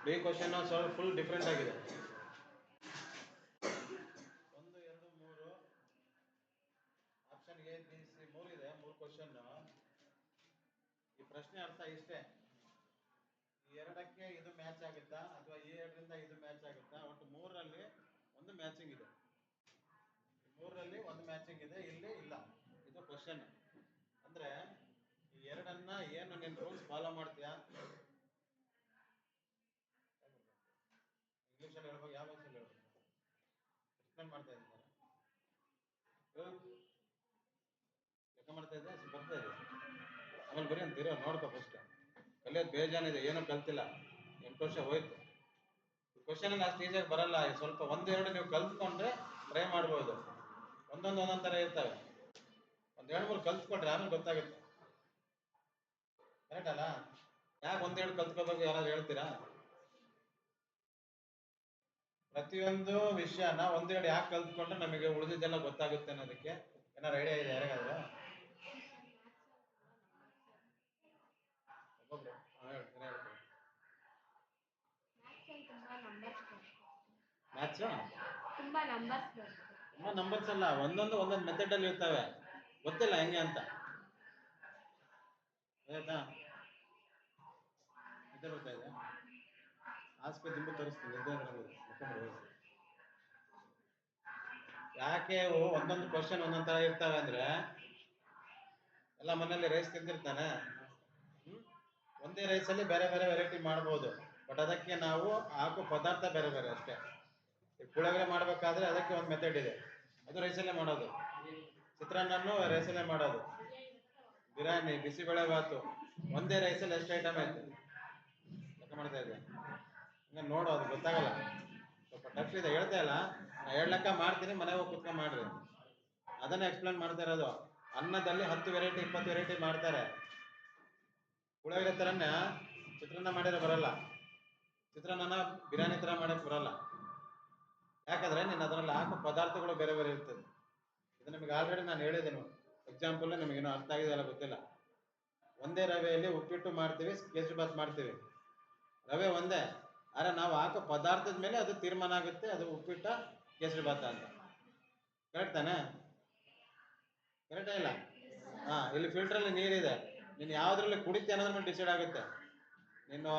B question ಸ್ವಲ್ಪ full different ಆಗಿದೆ. 1, 2, 3 option A B C 3 ಇದೆ. 3 ಕ್ವಶನ್. ಈ ಪ್ರಶ್ನೆ ಅರ್ಥ ಇಷ್ಟೇ: ಈ ಎರಡಕ್ಕೆ ಇದು ಮ್ಯಾಚ್ ಆಗುತ್ತಾ ಅಥವಾ ಈ ಎರಡರಿಂದ ಇದು ಮ್ಯಾಚ್ ಆಗುತ್ತಾ? ಒಟ್ಟು ಮೂರರಲ್ಲಿ ಒಂದು ಮ್ಯಾಚಿಂಗ್ ಇದೆ. ಮೂರರಲ್ಲಿ ಒಂದು ಮ್ಯಾಚಿಂಗ್ ಇದೆ, ಇಲ್ಲಿ ಇಲ್ಲ. ಇದು ಕ್ವಶನ್. ಅಂದ್ರೆ ಈ ಎರಡನ್ನ ಏನು ನೀನು ರೂಲ್ಸ್ ಫಾಲೋ ಮಾಡ್ತೀಯಾ? ಇಂಗ್ಲೀಷಲ್ಲಿ ಹೇಳ್ಬೇಕು, ಯಾವ ಭಾಷೆಯಲ್ಲಿ ಹೇಳ್ಬೇಕು? ಎಕ್ಸ್ಪ್ಲೇನ್ ಮಾಡ್ತಾ ಇದ್ದೀನಿ. ಲೆಕ್ಕ ಮಾಡ್ತಾ ಇದ್ದೆ, ಬರ್ತಾ ಇದೆ. ಆಮೇಲೆ ಬರೀ ಅಂತೀರೋ ನೋಡ್ಕೊ. ಫಸ್ಟ್ ಕಲಿಯೋದು ಬೇಜಾನಿದೆ, ಏನೂ ಕಲ್ತಿಲ್ಲ. 8 ವರ್ಷ ಹೋಯ್ತು. ಕ್ವಶನ್ ಅಷ್ಟು ಈಸಿಯಾಗಿ ಬರಲ್ಲ. ಸ್ವಲ್ಪ ಒಂದೆರಡು ನೀವು ಕಲ್ತ್ಕೊಂಡ್ರೆ ಟ್ರೈ ಮಾಡ್ಬೋದು. ಒಂದೊಂದು ಥರ ಇರ್ತವೆ. 1, 2, 3 ಕಲ್ತ್ಕೊಂಡ್ರೆ ಆಮೇಲೆ ಗೊತ್ತಾಗುತ್ತೆ. ಕರೆಕ್ಟ್ ಅಲ್ಲ? ಯಾಕೆ 1, 2 ಕಲ್ತ್ಕೋಬೇಕು ಯಾರಾದ್ರು ಹೇಳ್ತೀರಾ? ಪ್ರತಿಯೊಂದು ವಿಷಯನ 1, 2 ಯಾಕೆ ಕಲ್ತ್ಕೊಂಡ್ರೆ ನಮಗೆ ಉಳಿದಿದ್ದೆಲ್ಲ ಗೊತ್ತಾಗುತ್ತೆ ಅನ್ನೋದಕ್ಕೆ ಏನಾರು ಐಡಿಯಾ ಇದೆ ಯಾರಿಗಾದ್ರು? ಒಬ್ಬೊಬ್ರು ಮ್ಯಾಥ್ಸು ತುಂಬಾ ನಂಬರ್ಸ್ ಅಲ್ಲ, ಒಂದೊಂದು ಮೆಥಡ್ ಅಲ್ಲಿ ಇರ್ತವೆ. ಗೊತ್ತಿಲ್ಲ ಹೆಂಗೆ ಅಂತ. ಆಯ್ತಾ? ನಿದ್ದೆ ಬರ್ತಾ ಇದೆ, ಹಾಸ್ಪಿಟಲ್ ದಿಂಬು ತರಿಸ್ತೀನಿ. ಯಾಕೆ ಒಂದೊಂದು ಕ್ವಶನ್ ಒಂದೊಂದು ತರ ಇರ್ತವೆ ಅಂದ್ರೆ, ಎಲ್ಲ ಮನೇಲಿ ರೈಸ್ ತಿಂದಿರ್ತಾನೆ. ಒಂದೇ ರೈಸಲ್ಲಿ ಬೇರೆ ಬೇರೆ ವೆರೈಟಿ ಮಾಡ್ಬೋದು. ಬಟ್ ಅದಕ್ಕೆ ನಾವು ಹಾಕೋ ಪದಾರ್ಥ ಬೇರೆ ಬೇರೆ ಅಷ್ಟೇ. ಪುಳಿಯೋಗರೆ ಮಾಡ್ಬೇಕಾದ್ರೆ ಅದಕ್ಕೆ ಒಂದು ಮೆಥಡ್ ಇದೆ, ಅದು ರೈಸಲ್ಲೇ ಮಾಡೋದು. ಚಿತ್ರಾನ್ನನೂ ರೈಸಲ್ಲೇ ಮಾಡೋದು. ಬಿರಿಯಾನಿ, ಬಿಸಿಬೇಳೆ ಬಾತು ಒಂದೇ ರೈಸಲ್ಲಿ ಎಷ್ಟು ಐಟಮ್ ಆಯ್ತು ಲೆಕ್ಕ ಮಾಡ್ತಾ ಇದ್ದೆ. ಹಂಗೆ ನೋಡು, ಅದು ಗೊತ್ತಾಗಲ್ಲ. ಸ್ವಲ್ಪ ಟಫ್ ಇದೆ, ಹೇಳ್ತಾ ಇಲ್ಲ. ನಾ 2 ಲೆಕ್ಕ ಮಾಡ್ತೀನಿ, ಮನೆಗೆ ಹೋಗಿ ಕುತ್ಕೊಂಡು ಮಾಡ್ರಿ. ಅದನ್ನೇ ಎಕ್ಸ್ಪ್ಲೇನ್ ಮಾಡ್ತಾ ಇರೋದು. ಅನ್ನದಲ್ಲಿ 10 ವೆರೈಟಿ 20 ವೆರೈಟಿ ಮಾಡ್ತಾರೆ. ಪುಳಿಯೋಗರೆ ಥರನೇ ಚಿತ್ರಾನ್ನ ಮಾಡಿದ್ರೆ ಬರಲ್ಲ. ಚಿತ್ರಾನ್ನ ಬಿರಿಯಾನಿ ಥರ ಮಾಡಕ್ಕೆ ಬರಲ್ಲ. ಯಾಕಂದ್ರೆ ನೀನು ಅದರಲ್ಲಿ ಹಾಕೋ ಪದಾರ್ಥಗಳು ಬೇರೆ ಬೇರೆ ಇರ್ತದೆ. ಇದು ನಿಮಗೆ ಆಲ್ರೆಡಿ ನಾನು ಹೇಳಿದ್ದೇನೆ. ಎಕ್ಸಾಂಪಲ್ ನಿಮಗೇನು ಅರ್ಥ ಆಗಿದೆಯಲ್ಲ ಗೊತ್ತಿಲ್ಲ. ಒಂದೇ ರವೆಯಲ್ಲಿ ಉಪ್ಪಿಟ್ಟು ಮಾಡ್ತೀವಿ, ಕೇಸರಿ ಬಾತ್ ಮಾಡ್ತೀವಿ. ರವೆ ಒಂದೇ, ಆದರೆ ನಾವು ಹಾಕೋ ಪದಾರ್ಥದ ಮೇಲೆ ಅದು ತೀರ್ಮಾನ ಆಗುತ್ತೆ, ಅದು ಉಪ್ಪಿಟ್ಟ ಕೇಸರಿ ಬಾತ ಅಂತ. ಕರೆಕ್ಟ್ ತಾನೆ? ಕರೆಕ್ಟೇ ಇಲ್ಲ? ಇಲ್ಲಿ ಫಿಲ್ಟ್ರಲ್ಲಿ ನೀರಿದೆ, ನೀನು ಯಾವುದ್ರಲ್ಲಿ ಕುಡಿತೆ ಅನ್ನೋದ್ರ ಮೇಲೆ ಡಿಸೈಡ್ ಆಗುತ್ತೆ. ನೀನು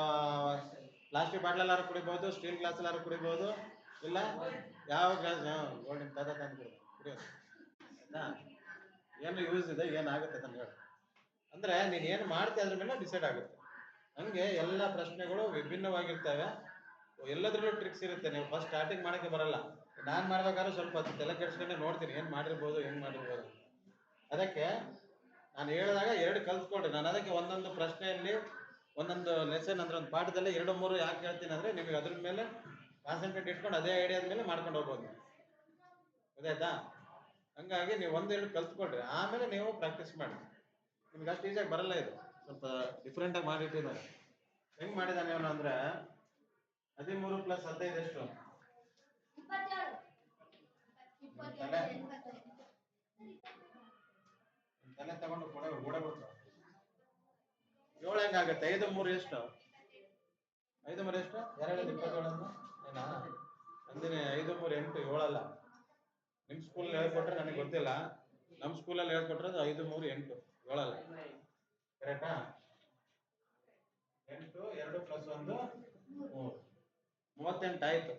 ಪ್ಲಾಸ್ಟಿಕ್ ಬಾಟ್ಲಲ್ಲಾರು ಕುಡಿಬೋದು, ಸ್ಟೀಲ್ ಗ್ಲಾಸಲ್ಲಾರು ಕುಡಿಬೋದು, ಇಲ್ಲ ಯಾವ ಗ್ಲಾಸ್ ಗೋಲ್ಡಿನ ತಾತ ತಂದು ಕುಡಿಯೋದು. ಆಯ್ತಾ? ಏನು ಯೂಸ್ ಇದೆ, ಏನಾಗುತ್ತೆ ಅಂತ ಹೇಳಿ. ಅಂದರೆ ನೀನು ಏನು ಮಾಡ್ತೀಯ ಅದ್ರ ಮೇಲೆ ಡಿಸೈಡ್ ಆಗುತ್ತೆ. ಹಂಗೆ ಎಲ್ಲ ಪ್ರಶ್ನೆಗಳು ವಿಭಿನ್ನವಾಗಿರ್ತವೆ. ಎಲ್ಲದರಲ್ಲೂ ಟ್ರಿಕ್ಸ್ ಇರುತ್ತೆ. ನೀವು ಫಸ್ಟ್ ಸ್ಟಾರ್ಟಿಂಗ್ ಮಾಡೋಕ್ಕೆ ಬರಲ್ಲ. ನಾನು ಮಾಡ್ಬೇಕಾದ್ರೆ ಸ್ವಲ್ಪ ತಲೆ ಕೆಡಿಸ್ಕೊಂಡೆ ನೋಡ್ತೀನಿ, ಏನು ಮಾಡಿರ್ಬೋದು, ಹೆಂಗೆ ಮಾಡಿರ್ಬೋದು. ಅದಕ್ಕೆ ನಾನು ಹೇಳಿದಾಗ 2 ಕಲ್ತ್ಕೊಳ್ರಿ. ನಾನು ಅದಕ್ಕೆ ಒಂದೊಂದು ಪ್ರಶ್ನೆಯಲ್ಲಿ ಒಂದೊಂದು ಲೆಸನ್ ಅಂದ್ರೆ ಒಂದು ಪಾಠದಲ್ಲಿ 2, 3 ಯಾಕೆ ಹೇಳ್ತೀನಿ ಅಂದರೆ, ನಿಮಗೆ ಅದ್ರ ಮೇಲೆ ಕಾನ್ಸಂಟ್ರೇಟ್ ಇಟ್ಕೊಂಡು ಅದೇ ಐಡಿಯಾದ ಮೇಲೆ ಮಾಡ್ಕೊಂಡು ಹೋಗ್ಬೋದು. ಗೊತ್ತಾಯ್ತಾ? ಹಂಗಾಗಿ ನೀವು 1, 2 ಕಲ್ತ್ಕೊಳ್ರಿ, ಆಮೇಲೆ ನೀವು ಪ್ರಾಕ್ಟೀಸ್ ಮಾಡಿ. ನಿಮ್ಗೆ ಅಷ್ಟು ಈಸಿಯಾಗಿ ಬರಲ್ಲ. ಇದು ಸ್ವಲ್ಪ ಡಿಫ್ರೆಂಟಾಗಿ ಮಾಡಿಟ್ಟಿದ್ದಾರೆ. ಹೆಂಗೆ ಮಾಡಿದ್ದಾನೆ ಅವನು ಅಂದರೆ, 13 + 15 ಎಷ್ಟು? ತಲೆ ತಗೊಂಡು ಓಡಬಿಟ್ಟು 7 ಹೆಂಗಾಗುತ್ತೆ? 5, 3 ಎಷ್ಟು? 5, 3 ಎಷ್ಟು? 2, 27 ಏನಾ? ಅಂದಿನಿ 5, 3 8 7 ಅಲ್ಲ. ನಿಮ್ಮ ಸ್ಕೂಲಲ್ಲಿ ಹೇಳ್ಕೊಟ್ರೆ ನನಗೆ ಗೊತ್ತಿಲ್ಲ. ನಮ್ಮ ಸ್ಕೂಲಲ್ಲಿ ಹೇಳ್ಕೊಟ್ರೆ 5, 3 8 7 ಅಲ್ಲ. ಕರೆಕ್ಟಾ? 8 2 + 1 3 38 ಆಯ್ತು.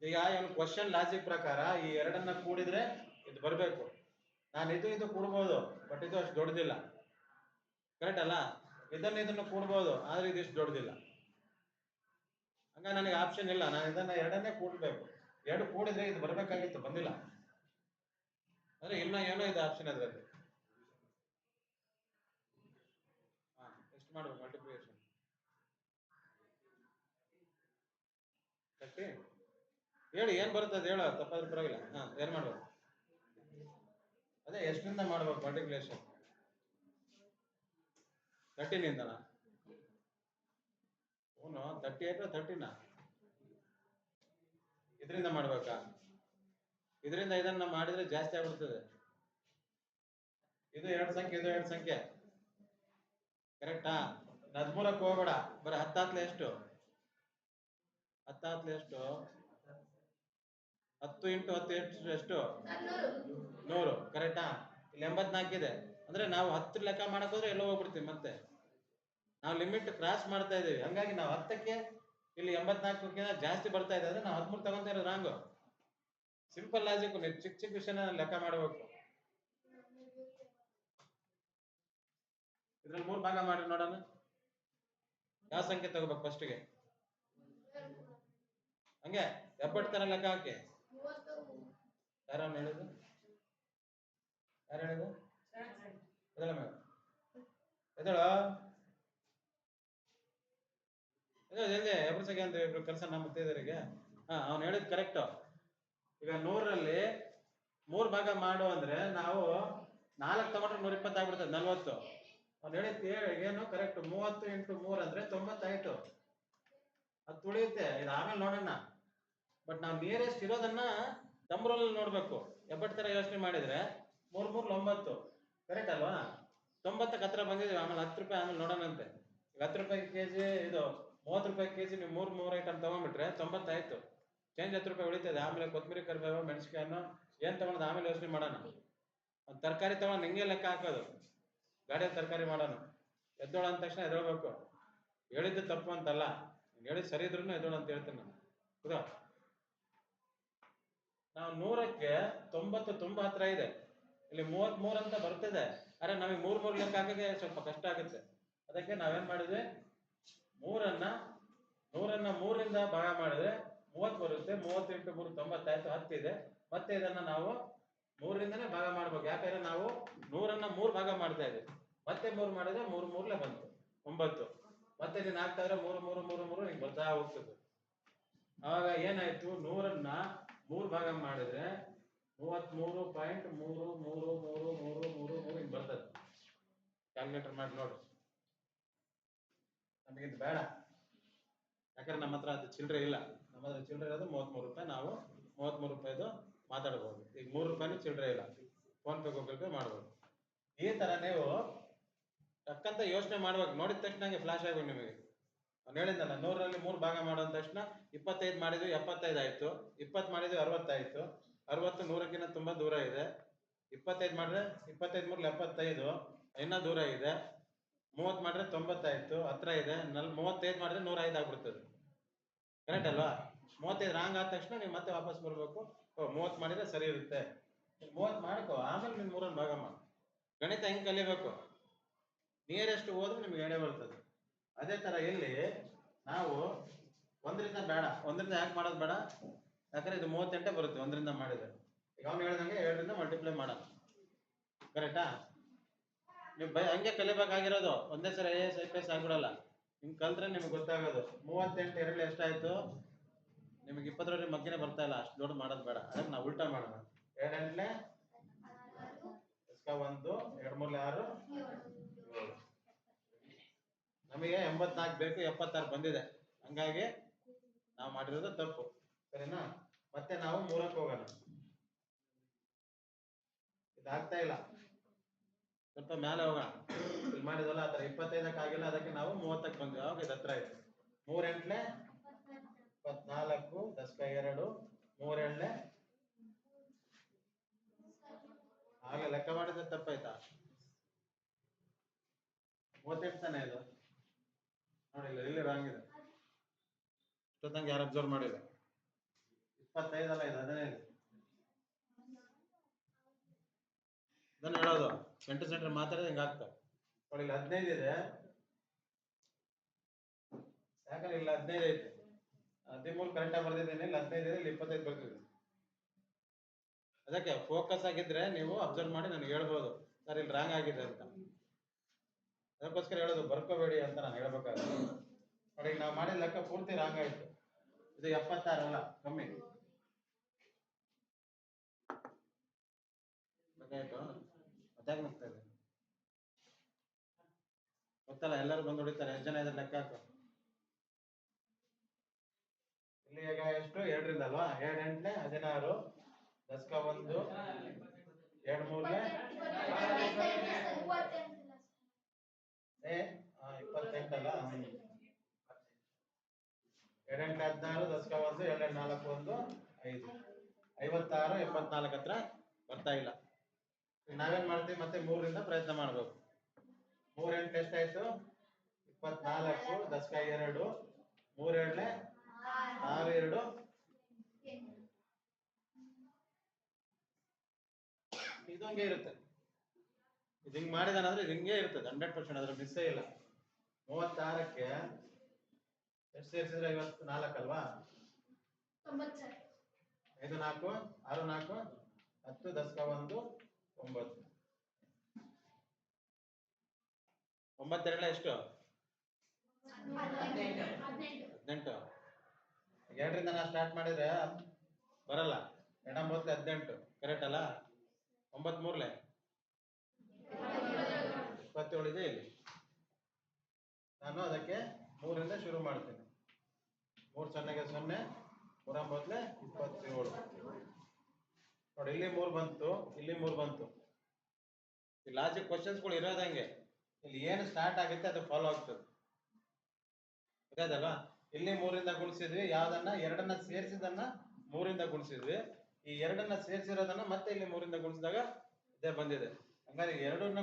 ಈಗ ಇವನು ಕ್ವಶನ್ ಲಾಜಿಕ್ ಪ್ರಕಾರ ಈ ಎರಡನ್ನ ಕೂಡಿದ್ರೆ ಇದು ಬರಬೇಕು. ನಾನು ಇದು ಕೂಡ್ಬೋದು, ಬಟ್ ಇದು ಅಷ್ಟು ದೊಡ್ಡದಿಲ್ಲ. ಕರೆಕ್ಟ್ ಅಲ್ಲ? ಇದನ್ನು ಕೂಡ್ಬೋದು, ಆದ್ರೆ ಇದಿಷ್ಟು ದೊಡ್ಡದಿಲ್ಲ. ಹಂಗ ನನಗೆ ಆಪ್ಷನ್ ಇಲ್ಲ, ನಾನು ಇದನ್ನ ಎರಡನ್ನೇ ಕೂಡಬೇಕು. 2 ಕೂಡಿದ್ರೆ ಇದು ಬರಬೇಕಾಗಿತ್ತು, ಬಂದಿಲ್ಲ. ಅಂದ್ರೆ ಇನ್ನ ಏನೋ ಇದೆ ಆಪ್ಷನ್ ಅದರಲ್ಲಿ. ಎಷ್ಟು ಮಾಡ್ಬೇಕು ಮಲ್ಟಿಪ್ಲಿಕೇಶನ್? 30 ಹೇಳಿ, ಏನ್ ಬರ್ತದೆ ಹೇಳ, ತಪ್ಪಾದ್ರೂ ಪರವಾಗಿಲ್ಲ. ಏನ್ ಮಾಡ್ಬೇಕು? ಅದೇ ಎಷ್ಟರಿಂದ ಮಾಡ್ಬೇಕು ಮಲ್ಟಿಪ್ಲಿಕೇಶನ್? 13ಇಂದನಾ? 38 13ನಾ? ಇದರಿಂದ ಮಾಡ್ಬೇಕಾ? ಇದರಿಂದ ಇದನ್ನ ಮಾಡಿದ್ರೆ ಜಾಸ್ತಿ ಆಗ್ಬಿಡ್ತದೆ. ಇದು 2 ಸಂಖ್ಯೆ, ಇದು 2 ಸಂಖ್ಯೆ. ಕರೆಕ್ಟಾ? 13ಕ್ಕೆ ಹೋಗ್ಬೇಡ, ಬರೀ 10 ಎಷ್ಟು? 10 ಎಷ್ಟು? 10 ಇಂಟು 10 ಎಷ್ಟು? 100. ಕರೆಕ್ಟಾ? ಇಲ್ಲಿ 84 ಇದೆ ಅಂದ್ರೆ ನಾವು 10 ಲೆಕ್ಕ ಮಾಡಕ್ ಹೋದ್ರೆ ಎಲ್ಲೋ ಹೋಗ್ಬಿಡ್ತೀವಿ. ಮತ್ತೆ ನಾವು ಲಿಮಿಟ್ ಕ್ರಾಸ್ ಮಾಡ್ತಾ ಇದೀವಿ. ಹಂಗಾಗಿ ನಾವು 10ಕ್ಕೆ ಇಲ್ಲಿ 84ಕ್ಕಿಂತ ಜಾಸ್ತಿ ಬರ್ತಾ ಇದೆ ಅಂದ್ರೆ ನಾವು 13 ತಗೊಂತ ಇರೋದು ರಾಂಗು. Simple logic. ನೀವು ಚಿಕ್ಕ ಚಿಕ್ಕ ವಿಷಯನ ಲೆಕ್ಕ ಮಾಡಬೇಕು. ಇದ್ರಲ್ಲಿ 3 ಭಾಗ ಮಾಡಿ ನೋಡೋಣ. ಯಾವ ಸಂಖ್ಯೆ ತಗೋಬೇಕು ಫಸ್ಟ್ಗೆ? ಹಂಗೆ ಎಪ್ಪತ್ತು ತರ ಲೆಕ್ಕ ಹಾಕಿ. ಯಾರು ಹೇಳಿದ್ರು? ಯಾರು ಹೇಳಿದ್ರು? ಎದಳ ಮೇಲೆ ಎದಳ ಜಲ್ದಿ ಎಬ್ರು ಸೆಕೆಂಡ್ ಇಬ್ರು ಕೆಲಸ ನಮ್ಮ ಮುತ್ತಿದರಿಗೆ. ಅವ್ನು ಹೇಳಿದ್ ಕರೆಕ್ಟ್. ಈಗ 100ರಲ್ಲಿ 3 ಭಾಗ ಮಾಡು ಅಂದ್ರೆ ನಾವು 4 ತಗೊಂಡ್ರೆ 120 ಆಗ್ಬಿಡ್ತದೆ, 40. ಅವ್ನು ಹೇಳಿದ್ ಏನು ಕರೆಕ್ಟ್. 30 ಇಂಟು 3 ಅಂದ್ರೆ 90 ಆಯ್ತು. ಅದು ತುಳಿಯುತ್ತೆ. ಇದು ಆಮೇಲೆ ನೋಡೋಣ. ಬಟ್ ನಾವು ನಿಯರೆಸ್ಟ್ ಇರೋದನ್ನ ತಮ್ರಲ್ಲಿ ನೋಡ್ಬೇಕು. 70 ತರ ಯೋಚನೆ ಮಾಡಿದ್ರೆ 3 3 9 ಕರೆಕ್ಟ್ ಅಲ್ವಾ? 90ಕ್ಕೆ ಹತ್ರ ಬಂದಿದ್ದೀವಿ. ಆಮೇಲೆ 10 ರೂಪಾಯಿ ಆಮೇಲೆ ನೋಡೋಣಂತೆ. ಈಗ 10 ರೂಪಾಯಿ ಕೆಜಿ ಇದು 30 ರೂಪಾಯಿ ಕೆಜಿ. ನೀವು 3 ಐಟಮ್ ತಗೊಂಡ್ಬಿಟ್ರೆ 90 ಆಯ್ತು. ಚೇಂಜ್ 10 ರೂಪಾಯಿ ಉಳಿತದೆ. ಆಮೇಲೆ ಕೊತ್ತಂಬರಿ, ಕರಿಬೇವು, ಮೆಣಸಿನಕಾಯನ್ನು ಏನ್ ತಗೊಂಡು ಆಮೇಲೆ ಯೋಚನೆ ಮಾಡೋಣ. ಒಂದು ತರಕಾರಿ ತಗೊಂಡು ಹಿಂಗೆ ಲೆಕ್ಕ ಹಾಕೋದು. ಗಾಡಿಯಲ್ಲಿ ತರಕಾರಿ ಮಾಡೋಣ. ಎದ್ದೋಳ ಅಂದ ತಕ್ಷಣ ಎದ್ದೋಳ್ಬೇಕು. ಹೇಳಿದ್ದು ತಪ್ಪು ಅಂತಲ್ಲ, ಹೇಳಿದ್ ಸರಿ ಇದ್ರು ಎದ್ದೋಳ ಅಂತ ಹೇಳ್ತೇನೆ ನಾನು. ಹೌದಾ? ನಾವು 100ಕ್ಕೆ 90 ತುಂಬಾ ಹತ್ರ ಇದೆ. ಇಲ್ಲಿ 33 ಅಂತ ಬರ್ತಿದೆ. ಆದ್ರೆ ನಮಗೆ 3 ಲೆಕ್ಕ ಹಾಕಕ್ಕೆ ಸ್ವಲ್ಪ ಕಷ್ಟ ಆಗುತ್ತೆ. ಅದಕ್ಕೆ ನಾವೇನ್ ಮಾಡಿದ್ವಿ, 100ನ್ನ 3ರಿಂದ ಭಾಗ ಮಾಡಿದ್ರೆ 30 ಬರುತ್ತೆ. 30 ಇಂಟು 3 90 ಆಯ್ತು. 10 ಇದೆ. ಮತ್ತೆ ಇದನ್ನ ನಾವು 3ರಿಂದನೇ ಭಾಗ ಮಾಡ್ಬೇಕು. ಯಾಕಂದ್ರೆ ನಾವು 100ನ್ನ 3 ಭಾಗ ಮಾಡ್ತಾ ಇದ್ದೀವಿ. ಮತ್ತೆ 3 ಮಾಡಿದ್ರೆ 3 3 ಬಂತು 9. ಮತ್ತೆ ನೀನ್ ಹಾಕ್ತಾ ಇದ್ರೆ 3 3 3 3 ನಿಂಗೆ ಬರ್ತಾ ಹೋಗ್ತದೆ. ಆವಾಗ ಏನಾಯ್ತು, 100ನ್ನ 3 ಭಾಗ ಮಾಡಿದ್ರೆ 33.333333 ಹಿಂಗ್ ಬರ್ತದೆ. ಕ್ಯಾಲ್ಕುಲೇಟರ್ ಮಾಡಿ ನೋಡ್ರಿ. ನಮಗಿದು ಬೇಡ, ಯಾಕಂದ್ರೆ ನಮ್ಮ ಹತ್ರ ಅದು ಚಿಲ್ಲರೆ ಇಲ್ಲ. ನಮ್ಮ ಹತ್ರ ಚಿಲ್ಲರೆ ಇರೋದು 33 ರೂಪಾಯಿ. ನಾವು 33 ರೂಪಾಯಿದು ಮಾತಾಡ್ಬೋದು. ಈಗ 3 ರೂಪಾಯಿನೂ ಚಿಲ್ಲರೆ ಇಲ್ಲ. ಫೋನ್ ಪೇ, ಗೂಗಲ್ ಪೇ ಮಾಡ್ಬೋದು. ಈ ತರ ನೀವು ಟಕ್ಕಂತ ಯೋಚನೆ ಮಾಡ್ಬೇಕು. ನೋಡಿದ ತಕ್ಷಣ ಫ್ಲಾಶ್ ಆಗ್ಬೇಕು ನಿಮಗೆ. ನಾನು ಹೇಳಿದ್ನಲ್ಲ, 100ರಲ್ಲಿ 3 ಭಾಗ ಮಾಡೋ ತಕ್ಷಣ 25 ಮಾಡಿದ್ವಿ 75 ಆಯ್ತು. 20 ಮಾಡಿದ್ವಿ 60 ಆಯ್ತು. 60 100ಕ್ಕಿಂತ ತುಂಬಾ ದೂರ ಇದೆ. 25 ಮಾಡಿದ್ರೆ 25 3 75 ಇನ್ನೂ ದೂರ ಇದೆ. 30 ಮಾಡಿದ್ರೆ 90 ಆಯ್ತು, ಹತ್ರ ಇದೆ. 35 ಮಾಡಿದ್ರೆ 105 ಆಗ್ಬಿಡ್ತದೆ. ಕರೆಕ್ಟ್ ಅಲ್ವಾ? 35 ರಾಂಗ್ ಆದ ತಕ್ಷಣ ನೀವು ಮತ್ತೆ ವಾಪಸ್ ಬರ್ಬೇಕು. 30 ಮಾಡಿದ್ರೆ ಸರಿ ಇರುತ್ತೆ. 30 ಮಾಡ್ಕೋ, ಆಮೇಲೆ ನೀನು 3ನ್ನು ಭಾಗ ಮಾಡು. ಗಣಿತ ಹೆಂಗ್ ಕಲಿಬೇಕು? ನಿಯರೆಸ್ಟ್ ಹೋದ್ರೆ ನಿಮ್ಗೆ ಎಡೆ ಬರ್ತದೆ. ಅದೇ ತರ ಇಲ್ಲಿ ನಾವು 1ರಿಂದ ಬೇಡ. 1ರಿಂದ ಯಾಕೆ ಮಾಡೋದು ಬೇಡ? ಯಾಕಂದ್ರೆ ಇದು 38 ಬರುತ್ತೆ 1ರಿಂದ ಮಾಡಿದ್ರೆ. ಈಗ ಅವ್ನು ಹೇಳ್ದಂಗೆ 7ರಿಂದ ಮಲ್ಟಿಪ್ಲೈ ಮಾಡೋಣ. ಕರೆಕ್ಟಾ? ನೀವು ಹಂಗೆ ಕಲಿಬೇಕಾಗಿರೋದು. ಒಂದೇ ಸರಿ IAS ಆಗ್ಬಿಡಲ್ಲ. ಹಿಂಗೆ ಕಲ್ತ್ರೆ ನಿಮ್ಗೆ ಗೊತ್ತಾಗೋದು. 38 2 ಎಷ್ಟಾಯ್ತು? ನಿಮಗೆ 20ರಲ್ಲಿ ಮಗ್ಗಿನೇ ಬರ್ತಾ ಇಲ್ಲ. ಅಷ್ಟು ದೊಡ್ಡ ಮಾಡೋದು ಬೇಡ. ಅದಕ್ಕೆ ನಾವು ಉಲ್ಟಾ ಮಾಡೋಣ. 7 ಎಂಟ್ಲೆ 1, 2 3 6 7. ನಮಗೆ 84 ಬೇಕು, 76 ಬಂದಿದೆ. ಹಂಗಾಗಿ ನಾವು ಮಾಡಿರೋದು ತಪ್ಪು. ಸರಿನಾ? ಮತ್ತೆ ನಾವು 3ಕ್ಕೆ ಹೋಗೋಣ. ಇದಾಗ್ತಾ ಇಲ್ಲ, ಸ್ವಲ್ಪ ಮೇಲೆ ಹೋಗೋಣ. ಇಲ್ಲಿ ಮಾಡಿದಲ್ಲ ಆ ಥರ 25ಕ್ಕೆ ಆಗಿಲ್ಲ. ಅದಕ್ಕೆ ನಾವು 30ಕ್ಕೆ ಬಂದ್ವಿ. ಅವಾಗ ಇದು ಹತ್ರ ಆಯ್ತು. 3 ಎಂಟ್ಲೆ 24, 10 2, 3 ಎಂಟ್ಲೆ ಆಗಲೇ ಲೆಕ್ಕ ಮಾಡಿದ್ರೆ ತಪ್ಪಾಯ್ತಾ? 38 ತಾನೇ ಇದು. ನೋಡಿಲ್ಲ, ಇಲ್ಲಿ ರಾಂಗ್ ಇದೆ. ಇಷ್ಟೊತ್ತಂಗೆ ಯಾರು ಅಬ್ಸರ್ವ್ ಮಾಡಿಲ್ಲ. 25 ಅಲ್ಲ, ಇದು 15. ಇದನ್ನು ಹೇಳೋದು ಸೆಂಟರ್ ಮಾತಾಡಿದ್ರೆ ಹಿಂಗೆ ಆಗ್ತವೆ. ನೋಡಿ, ಇಲ್ಲಿ 15 ಇದೆ. ಯಾಕಂದ್ರೆ ಇಲ್ಲಿ 15 ಐತೆ. 13 ಕರೆಕ್ಟಾಗಿ ಬರ್ದಿದ್ದೀನಿ. ಇಲ್ಲಿ 15 ಇದೆ, ಇಲ್ಲಿ 25 ಬರ್ತಿದ್ದೀನಿ. ಅದಕ್ಕೆ ಫೋಕಸ್ ಆಗಿದ್ರೆ ನೀವು ಅಬ್ಸರ್ವ್ ಮಾಡಿ ನನಗೆ ಹೇಳ್ಬೋದು, ಸರ್ ಇಲ್ಲಿ ರಾಂಗ್ ಆಗಿದೆ ಅಂತ. ಅದಕ್ಕೋಸ್ಕರ ಹೇಳೋದು, ಬರ್ಕೋಬೇಡಿ ಅಂತ ನಾನು ಹೇಳ್ಬೇಕಾದ್ರೆ. ನೋಡಿ, ನಾವು ಮಾಡಿದ ಲೆಕ್ಕ ಪೂರ್ತಿ ರಾಂಗ್ ಆಯ್ತು. ಇದು 76 ಅಲ್ಲ, ಕಮ್ಮಿ ಬೇಕಾಯ್ತು. ಮತ್ತೆ ನಗ್ತಾ ಇದೆ ಗೊತ್ತಲ್ಲ, ಎಲ್ಲರೂ ಬಂದು ಹೊಡಿತಾರೆ. ಎಷ್ಟು ಜನ ಇದ್ರೆ ಲೆಕ್ಕ ಹಾಕು. ಇಲ್ಲಿ ಈಗ ಎಷ್ಟು? 2ರಿಂದ ಅಲ್ವಾ? 2 ಎಂಟ್ಲೆ 16, 10 1, 2 3 28 ಅಲ್ಲ. ಎರಡೆಂಟ್ಲೆ 16, ದಸ್ಕ 1, ಎರಡೆಂಟ್ 4 1, 5. 56, 74 ಹತ್ರ ಬರ್ತಾ ಇಲ್ಲ. ನಾವೇನ್ ಮಾಡ್ತೀವಿ ಮತ್ತೆ 3ರಿಂದ ಪ್ರಯತ್ನ ಮಾಡ್ಬೇಕು. 3 ಎಂಟ್ಲೆ ಎಷ್ಟಾಯ್ತು? 24, ದಸ್ಕ 2, 3 ಎರಡ್ಲೆ 6, 2 ಇದು ಹಂಗೆ ಇರುತ್ತೆ. ಇದು ಹಿಂಗ್ ಮಾಡಿದಾನಂದ್ರೆ ಇದು ಹಿಂಗೆ ಇರ್ತದೆ 100%, ಅದ್ರ ಮಿಸ್ಸೇ ಇಲ್ಲ. 36ಕ್ಕೆ ಎಷ್ಟು ಸೇರಿಸಿದ್ರೆ 54 ಅಲ್ವಾ? 5 4 6 4 10, ದಸ್ಕ 1 9. 9 ಎರಡ್ಲೆ ಎಷ್ಟು? 18. 2ರಿಂದ ನಾವು ಸ್ಟಾರ್ಟ್ ಮಾಡಿದ್ರೆ ಬರಲ್ಲ. 2 9 18 ಕರೆಕ್ಟ್ ಅಲ್ಲ? 9 3 27 ಇದೆ ಇಲ್ಲಿ. ನಾನು ಅದಕ್ಕೆ 3ರಿಂದ ಶುರು ಮಾಡ್ತೀನಿ. 3 0 0, 3 9 27. ನೋಡಿ ಇಲ್ಲಿ 3 ಬಂತು, ಇಲ್ಲಿ 3 ಬಂತು. ಈ ಲಾಜಿಕ್ ಕ್ವಶನ್ಸ್ಗಳು ಇರೋದಂಗೆ, ಇಲ್ಲಿ ಏನು ಸ್ಟಾರ್ಟ್ ಆಗುತ್ತೆ ಅದು ಫಾಲೋ ಆಗ್ತದೆ. ಗೊತ್ತಾಯ್ತಲ್ವಾ? ಇಲ್ಲಿ 3ರಿಂದ ಗುಣಿಸಿದ್ವಿ, ಯಾವ್ದನ್ನ? 2ನ್ನ ಸೇರಿಸಿದನ್ನ 3ರಿಂದ ಗುಣಿಸಿದ್ವಿ. ಈ 2ನ್ನ ಸೇರಿಸಿರೋದನ್ನ ಮತ್ತೆ ಇಲ್ಲಿ 3ರಿಂದ ಗುಣಿಸಿದಾಗ ಇದೇ ಬಂದಿದೆ. ಹಂಗಾರೆ 2ನ್ನ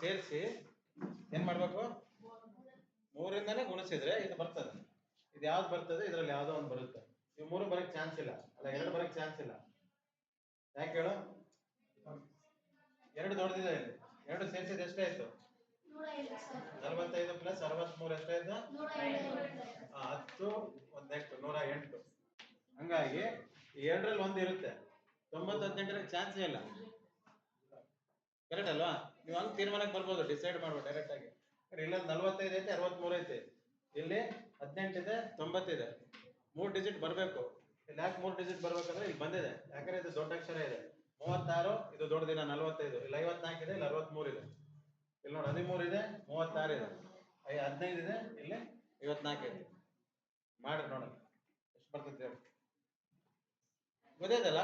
ಸೇರಿಸಿ ಏನ್ ಮಾಡ್ಬೇಕು? 3ರಿಂದನೇ ಗುಣಿಸಿದ್ರೆ ಇದು ಬರ್ತದೆ. ಇದು ಯಾವ್ದು ಬರ್ತದೆ? ಇದ್ರಲ್ಲಿ ಯಾವ್ದೋ ಒಂದು ಬರುತ್ತೆ. ಇವು 3 ಬರಕ್ ಚಾನ್ಸ್ ಇಲ್ಲ ಅಲ್ಲ, 2 ಬರಕ್ ಚಾನ್ಸ್ ಇಲ್ಲ. ಯಾಕೆ ಹೇಳು? 2 ದೊಡ್ಡದಿದೆ ಇಲ್ಲಿ. 2 ಸೇರಿಸಿದ ಎಷ್ಟಾಯ್ತು? 45 ಪ್ಲಸ್ 63 ಎಷ್ಟಾಯ್ತು? 10 1 8 108. ಹಂಗಾಗಿ 2ರಲ್ಲಿ 1 ಇರುತ್ತೆ. 90 18 ಚಾನ್ಸೇ ಇಲ್ಲ. ಕರೆಕ್ಟ್ ಅಲ್ವಾ? ನೀವು ಹಂಗೆ ತೀರ್ಮಾನಕ್ಕೆ ಬರ್ಬೋದು, ಡಿಸೈಡ್ ಮಾಡ್ಬೋದು ಡೈರೆಕ್ಟ್ ಆಗಿ. ಇಲ್ಲಿ 45 ಐತೆ, 63 ಐತೆ, ಇಲ್ಲಿ 18 ಇದೆ, 90 ಇದೆ. 3 ಡಿಜಿಟ್ ಬರಬೇಕು. ಇಲ್ಲಿ ಯಾಕೆ 3 ಡಿಜಿಟ್ ಬರ್ಬೇಕಂದ್ರೆ ಇಲ್ಲಿ ಬಂದಿದೆ, ಯಾಕಂದ್ರೆ ಇದು ದೊಡ್ಡ ಅಕ್ಷರ ಇದೆ. 36 ಇದು ದೊಡ್ಡ ದಿನ 45, ಇಲ್ಲಿ 54 ಇದೆ, ಇಲ್ಲಿ 63 ಇದೆ. ಇಲ್ಲಿ ನೋಡಿ 13 ಇದೆ, 36 ಇದೆ, 15 ಇದೆ, ಇಲ್ಲಿ 54 ಇದೆ. ಮಾಡ್ರಿ ನೋಡೋಣ ಎಷ್ಟು ಬರ್ತದೆ. ಗೊತ್ತಾಯ್ತಲ್ಲ?